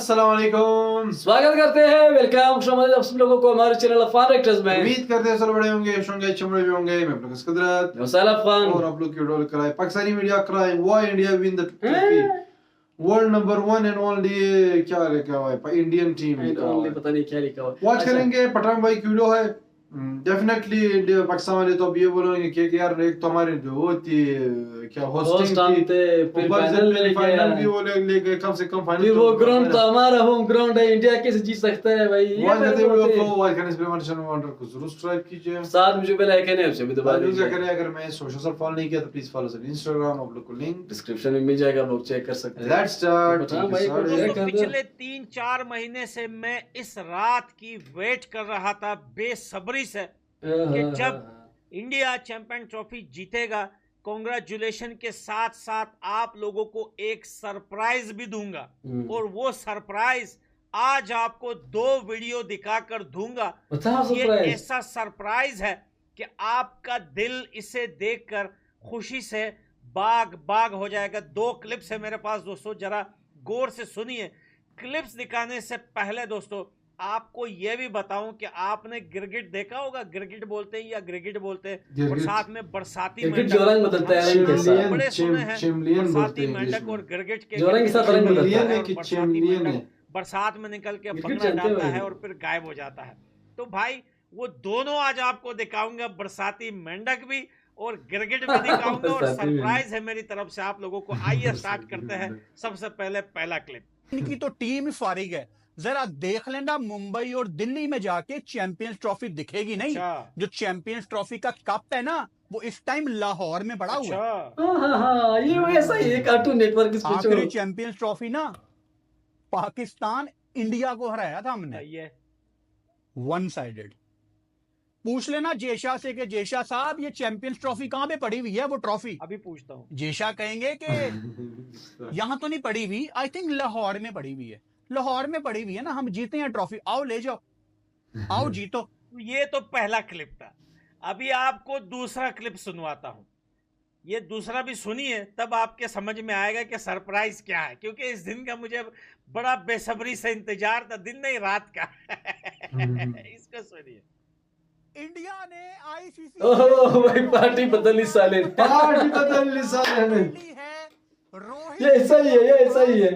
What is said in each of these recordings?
अस्सलाम वालेकुम, स्वागत करते हैं। वेलकम शामिल आप सब लोगों को हमारे चैनल अफान एक्टर्स में। उम्मीद करते हैं सब बड़े होंगे, होंगे चमड़े भी होंगे। मैं अपना कुदरत वसाल अफान और आप लोग की वीडियो लेकर आए। Pakistani media crime why India win the trophy, world number 1 and only क्या लिखा हुआ है, इंडियन टीम लिखा हुआ है। पता नहीं क्या लिखा हुआ है। वॉच करेंगे। पठान भाई की वीडियो है। डेफिनेटली इंडिया पाकिस्तान वाले तो अब ये बोलेंगे कि यार एक तो हमारे जो होती क्या होस्टिंग थी, फिर फाइनल में फाइनल भी वो लेके कम से कम फाइनल। फिर वो ग्राउंड तो हमारा होम ग्राउंड है, इंडिया कैसे जीत सकता है भाई। वॉच करते वीडियो को वॉच करने से पहले चैनल वंडर को जरूर सब्सक्राइब कीजिए। साथ मुझे बेल आइकन है उसे भी दबा यूज दीजिए। करें। अगर मैं सोशल फॉलो नहीं किया तो प्लीज फॉलो सर इंस्टाग्राम, आप लोग को लिंक डिस्क्रिप्शन में मिल जाएगा, आप लोग चेक कर सकते हैं। Let's start. दोस्तों पिछले 3-4 महीने से मैं इस रात की वेट कर रहा था बेसब्री से कि जब इंडिया चैंपियन ट्रॉफी जीतेगा। कॉन्ग्रेचुलेशन के साथ साथ आप लोगों को एक सरप्राइज भी दूंगा और वो सरप्राइज आज आपको 2 वीडियो दिखाकर दूंगा। ये ऐसा सरप्राइज है कि आपका दिल इसे देखकर खुशी से बाग बाग हो जाएगा। 2 क्लिप्स है मेरे पास दोस्तों, जरा गौर से सुनिए। क्लिप्स दिखाने से पहले दोस्तों आपको यह भी बताऊं कि आपने गिरगिट देखा होगा, गिरगिट बोलते हैं या गिरगिट बोलते हैं, और साथ में बरसाती मेंढक रंग बदलता है, रंग कैसा बड़े सुने हैं। बरसाती मेंढक और गिरगिट के रंग के साथ रंग बदलता है। बरसाती मेंढक बरसात में निकल के पकड़ा डालता है और फिर गायब हो जाता है। तो भाई वो दोनों आज आपको दिखाऊंगा, बरसाती मेंढक भी और गिरगिट भी दिखाऊंगा और सरप्राइज है मेरी तरफ से आप लोगों को। आइए स्टार्ट करते हैं। सबसे पहले पहला क्लिप। इनकी तो टीम फारिग है, जरा देख लेना मुंबई और दिल्ली में जाके चैंपियंस ट्रॉफी दिखेगी नहीं। जो चैंपियंस ट्रॉफी का कप है ना, वो इस टाइम लाहौर में पड़ा हुआ है। ये वैसा ही है, कार्टून नेटवर्क। आखिरी चैंपियंस ट्रॉफी ना पाकिस्तान इंडिया को हराया था हमने, ये 1 साइडेड। पूछ लेना जेशा से कि जेशा साहब ये चैंपियंस ट्रॉफी कहां पे पड़ी हुई है। वो ट्रॉफी अभी पूछता हूँ। जेशा कहेंगे कि यहां तो नहीं पड़ी हुई, आई थिंक लाहौर में पड़ी हुई है। लाहौर में पड़ी हुई है ना, हम जीते हैं ट्रॉफी, आओ ले जाओ, आओ जीतो। ये तो पहला क्लिप था। अभी आपको दूसरा क्लिप सुनवाता हूं। ये दूसरा भी सुनिए, तब आपके समझ में आएगा कि सरप्राइज क्या है, क्योंकि इस दिन का मुझे बड़ा बेसब्री से इंतजार था, दिन नहीं रात का। इसको सुनिए। इंडिया ने आईसीसी भाई पार्टी बदली साले, पार्टी बदली साले है। रोहित ये ऐसा ही है, ये ऐसा ही है।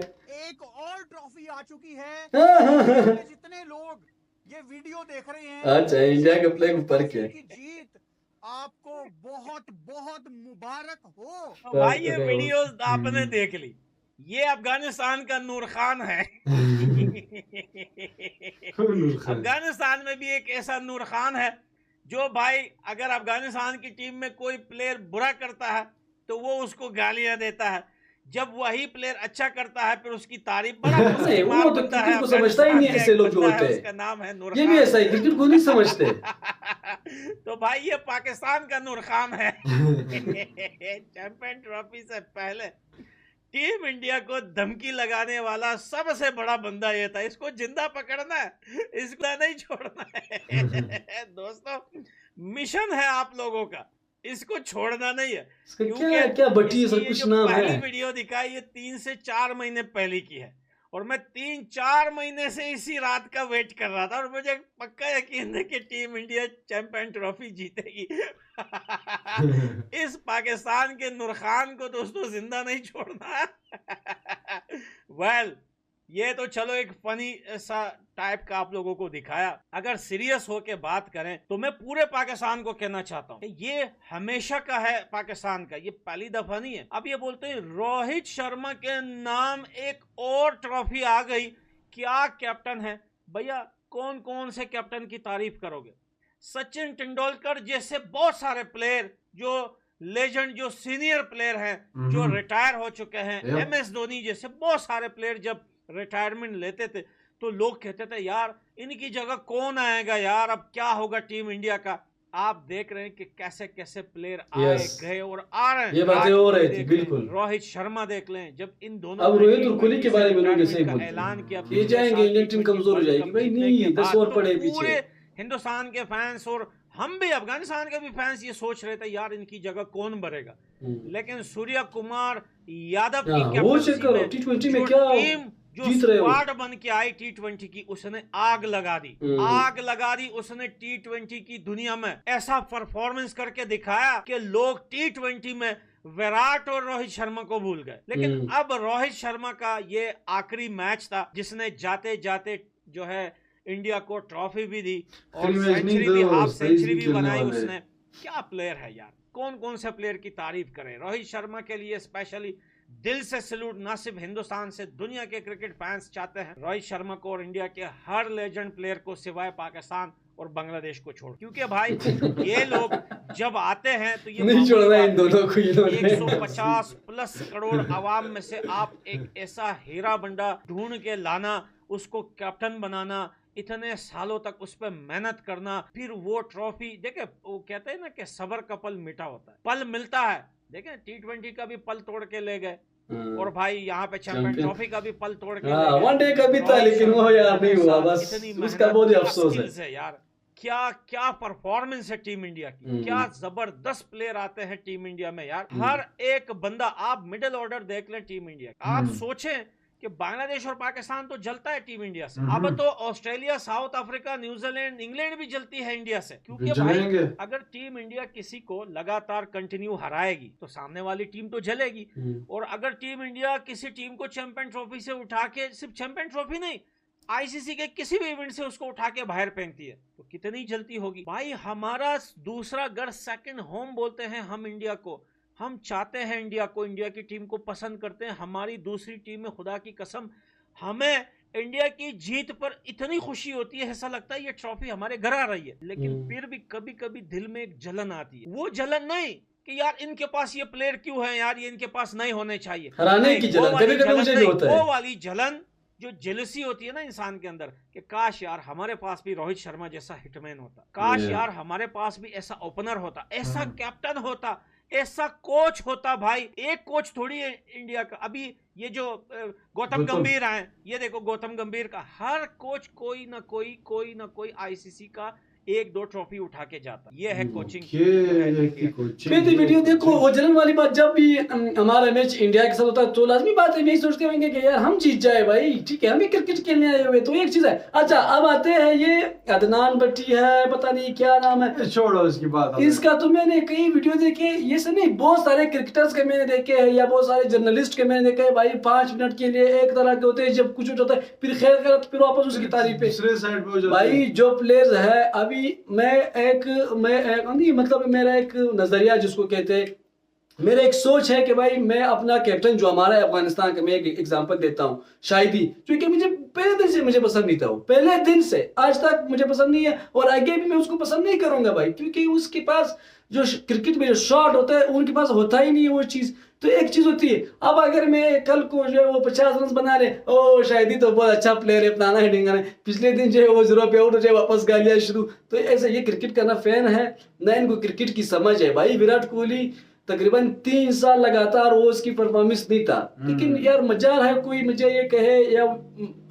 एक और ट्रॉफी आ चुकी है। जितने लोग ये वीडियो देख रहे हैं, अच्छा इंडिया के फ्लैग ऊपर के जीत आपको बहुत बहुत मुबारक हो। तो भाई ये वीडियोस आपने देख ली। ये अफगानिस्तान का नूर खान है। अफगानिस्तान में भी एक ऐसा नूर खान है जो भाई अगर अफगानिस्तान की टीम में कोई प्लेयर बुरा करता है तो वो उसको गालियां देता है। जब वही प्लेयर अच्छा करता है फिर उसकी तारीफ बड़ा वो तो क्रिकेट को समझता ही नहीं है ऐसे लोग जो होते हैं। उसका नाम है नूर खान। ये भी ऐसा ही, क्रिकेट को नहीं समझते। तो भाई ये पाकिस्तान का नूर खान है। चैंपियन ट्रॉफी से पहले टीम इंडिया को धमकी लगाने वाला सबसे बड़ा बंदा ये था। इसको जिंदा पकड़ना है, इसको नहीं छोड़ना है। दोस्तों मिशन है आप लोगों का, इसको छोड़ना नहीं है। क्या क्या बटी सर कुछ नाम है। पहली वीडियो दिखाई ये 3 से 4 महीने पहले की है और मैं 3-4 महीने से इसी रात का वेट कर रहा था और मुझे पक्का यकीन है कि टीम इंडिया चैंपियन ट्रॉफी जीतेगी। इस पाकिस्तान के नूर खान को दोस्तों जिंदा नहीं छोड़ना। वेल ये तो चलो एक फनी सा टाइप का आप लोगों को दिखाया। अगर सीरियस होके बात करें तो मैं पूरे पाकिस्तान को कहना चाहता हूं ये हमेशा का है पाकिस्तान का, ये पहली दफा नहीं है। अब ये बोलते हैं रोहित शर्मा के नाम एक और ट्रॉफी आ गई, क्या कैप्टन है भैया। कौन कौन से कैप्टन की तारीफ करोगे। सचिन तेंदुलकर जैसे बहुत सारे प्लेयर जो लेजेंड, जो सीनियर प्लेयर हैं, जो रिटायर हो चुके हैं। MS धोनी जैसे बहुत सारे प्लेयर जब रिटायरमेंट लेते थे तो लोग कहते थे यार इनकी जगह कौन आएगा यार, अब क्या होगा टीम इंडिया का। आप देख रहे हैं कि कैसे कैसे प्लेयर आए गए और आ रहे हैं। ये बातें हो रही थी बिल्कुल। रोहित शर्मा देख लें, जब इन दोनों अब रोहित और कोहली के बारे में लोग ऐसे ही बोलते हैं, ऐलान किया ये जाएंगे इंडियन टीम कमजोर हो जाएगी। भाई नहीं, 10 ओवर पड़े पीछे। पूरे हिंदुस्तान के फैंस और हम भी अफगानिस्तान के भी फैंस ये सोच रहे थे यार इनकी जगह कौन भरेगा। लेकिन सूर्य कुमार यादव की T20 में क्या टीम जो जीत रहे हो। स्क्वाड बन के आई T20 की, उसने आग लगा दी, आग लगा दी उसने T20 की दुनिया में। ऐसा परफॉर्मेंस करके दिखाया कि लोग T20 में विराट और रोहित शर्मा को भूल गए। लेकिन अब रोहित शर्मा का ये आखिरी मैच था जिसने जाते जाते जो है इंडिया को ट्रॉफी भी दी और सेंचुरी भी, हाफ सेंचुरी भी बनाई उसने। क्या प्लेयर है यार, कौन कौन से प्लेयर की तारीफ करें। रोहित शर्मा के लिए स्पेशली दिल से सैल्यूट, ना सिर्फ हिंदुस्तान से दुनिया के क्रिकेट फैंस चाहते हैं रोहित शर्मा को और इंडिया के हर लेजेंड प्लेयर को सिवाय पाकिस्तान और बांग्लादेश को छोड़। क्योंकि भाई ये लोग जब आते हैं तो ये नहीं छोड़ना इन दोनों को, 150 प्लस करोड़ आवाम में से आप एक ऐसा हीरा बंडा ढूंढ के लाना, उसको कैप्टन बनाना, इतने सालों तक उस पर मेहनत करना, फिर वो ट्रॉफी देखे। वो कहते हैं ना कि सबर का पल मीठा होता है, पल मिलता है। देखे T20 का भी पल तोड़ के ले गए और भाई यहाँ पे चैंपियन ट्रॉफी का भी पल तोड़ के ले गए। वनडे का भी था लेकिन वो यार नहीं हुआ, बस उसका बहुत ही अफसोस है यार। क्या क्या परफॉर्मेंस है टीम इंडिया की, क्या जबरदस्त प्लेयर आते हैं टीम इंडिया में यार। हर एक बंदा, आप मिडिल ऑर्डर देख लें टीम इंडिया, आप सोचें कि बांग्लादेश और पाकिस्तान तो जलता है टीम इंडिया से, अब तो Australia, south Africa, New Zealand, England भी जलती है इंडिया से। क्योंकि भाई अगर टीम इंडिया किसी को लगातार कंटिन्यू हराएगी तो सामने वाली टीम तो जलेगी। और अगर टीम इंडिया किसी टीम को चैंपियन ट्रॉफी से उठा के, सिर्फ चैंपियन ट्रॉफी नहीं, आईसीसी के किसी भी इवेंट से उसको उठा के बाहर फेंकती है तो कितनी जलती होगी भाई। हमारा दूसरा घर, सेकंड होम बोलते हैं हम इंडिया को। हम चाहते हैं इंडिया को, इंडिया की टीम को पसंद करते हैं। हमारी दूसरी टीम में खुदा की कसम हमें इंडिया की जीत पर इतनी खुशी होती है, ऐसा लगता है ये ट्रॉफी हमारे घर आ रही है। लेकिन फिर भी कभी कभी दिल में एक जलन आती है। वो जलन नहीं कि यार इनके पास ये प्लेयर क्यों है, यार ये इनके पास नहीं होने चाहिए, हराने की जलन कभी कभी मुझे भी होता है। वो वाली जलन जो जेलसी होती है ना इंसान के अंदर कि काश यार हमारे पास भी रोहित शर्मा जैसा हिटमैन होता, काश यार हमारे पास भी ऐसा ओपनर होता, ऐसा कैप्टन होता, ऐसा कोच होता। भाई एक कोच थोड़ी है इंडिया का। अभी ये जो गौतम गंभीर आए, ये देखो गौतम गंभीर का हर कोच कोई ना कोई आईसीसी का 1-2 ट्रॉफी उठा के जाता। ये है कोचिंग। वीडियो देखो, वो जलन वाली बात, जब भी हमारा मैच इंडिया के साथ होता है तो लाजमी बात है यही सोचते होंगे कि यार हम जीत जाए भाई, ठीक है हम भी क्रिकेट खेलने आए हुए, तो एक चीज है। अच्छा अब आते हैं ये अदनान भट्टी है, पता नहीं क्या नाम है, छोड़ो इसकी बात। इसका तो मैंने कई वीडियो देखे, ये से नहीं बहुत सारे क्रिकेटर्स के मैंने देखे हैं या बहुत सारे जर्नलिस्ट के मैंने देखे हैं भाई। 5 मिनट के लिए एक तरह के होते हैं, जब कुछ होता है फिर खैर गलत, फिर वापस उसकी तारीफ पे दूसरे साइड पे भाई। जो प्लेयर्स है अभी मैं एक नहीं मतलब मेरा एक नजरिया जिसको कहते हैं, मेरा एक सोच है कि भाई मैं अपना कैप्टन जो हमारा है अफगानिस्तान का, मैं एक एग्जांपल देता हूँ शाहिदी, क्योंकि मुझे पहले दिन से मुझे पसंद नहीं था, वो पहले दिन से आज तक मुझे पसंद नहीं है और आगे भी मैं उसको पसंद नहीं करूंगा भाई, क्योंकि उसके पास जो क्रिकेट में जो शॉट होता है उनके पास होता ही नहीं है वो चीज। तो एक चीज होती है, अब अगर मैं कल को जो है वो 50 रन बना ले, ओ शायद तो बहुत अच्छा प्लेयर है, अपना हिटिंग है, पिछले दिन जो है वो 0 पे आउट हो जाए, वापस गालियां शुरू। तो ऐसा ये क्रिकेट करना फैन है ना, इनको क्रिकेट की समझ है भाई। विराट कोहली तकरीबन 3 साल लगातार वो उसकी परफॉर्मेंस नहीं था, लेकिन यार मजाल है कोई मुझे ये कहे, या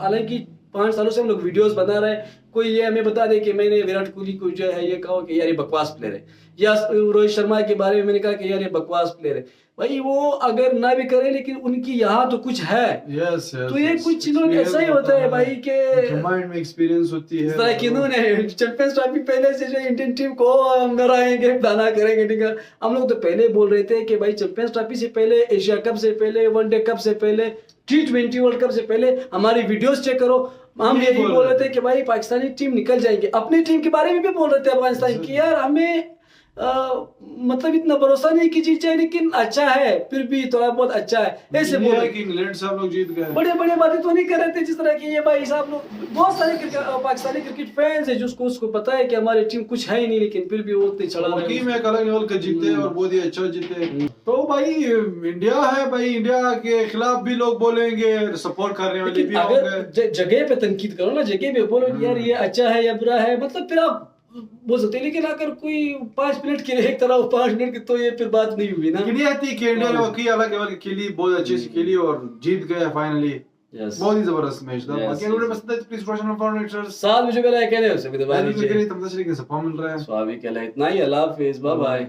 हालांकि 5 सालों से हम लोग वीडियोस बना रहे हैं, कोई ये हमें बता दे कि मैंने विराट कोहली को जो है ये कहो कि यार ये बकवास प्लेयर है, या रोहित शर्मा के बारे में मैंने कहा कि यार ये बकवास प्लेयर है भाई। वो अगर ना भी करे लेकिन उनकी यहाँ तो कुछ है। तो ये कुछ चीजों में ऐसा ही होता है भाई के माइंड में एक्सपीरियंस होती है। तरह की इन्होंने चैंपियंस ट्रॉफी पहले से जो इंडियन टीम को हम डराएंगे, दाना करेंगे, ठीक है। हम लोग तो पहले बोल रहे थे कि भाई चैंपियंस ट्रॉफी से पहले, एशिया कप से पहले, वनडे कप से पहले, T20 वर्ल्ड कप से पहले हमारी वीडियोस चेक करो, हम यही बोल रहे थे कि भाई पाकिस्तानी टीम निकल जाएंगे। अपनी टीम के बारे में भी बोल रहे थे अफगानिस्तान की, यार हमें मतलब इतना भरोसा नहीं कि जीत जाए, लेकिन अच्छा है, फिर भी थोड़ा बहुत अच्छा है। ऐसे बोल कि इंग्लैंड से हम लोग जीत गए, बड़े बड़े बातें तो नहीं कर रहे थे जिस तरह की ये भाई साहब लोग। बहुत सारे पाकिस्तानी क्रिकेट फैंस है जिसको उसको पता है कि हमारी टीम कुछ है ही नहीं, लेकिन फिर भी वो उतनी चढ़ा टीम एक अलग लेवल का जीते और बहुत ही अच्छा जीते। तो भाई इंडिया है भाई, इंडिया के खिलाफ भी लोग बोलेंगे, सपोर्ट करने वाले भी होंगे। जगह पे तनकीद करो ना, जगह पे बोलो कि यार ये अच्छा है या बुरा है, मतलब फिर आप बोल सकते हैं। लेकिन अगर कोई 5 मिनट के लिए एक तरह 5 मिनट की, तो ये फिर बात नहीं हुई ना। इंडिया थी कि इंडिया ने अलग लेवल की खेली, बहुत अच्छे से खेली और जीत गए फाइनली। बहुत ही जबरदस्त मैच था। बाकी अगर पसंद है तो प्लीज क्वेश्चन फॉर साथ में जो मेरा कहने उसे भी दबा दीजिए, तब तक के लिए सपोर्ट मिल रहा है। स्वाभाविक है, इतना ही। अल्लाह हाफिज़, बाय बाय।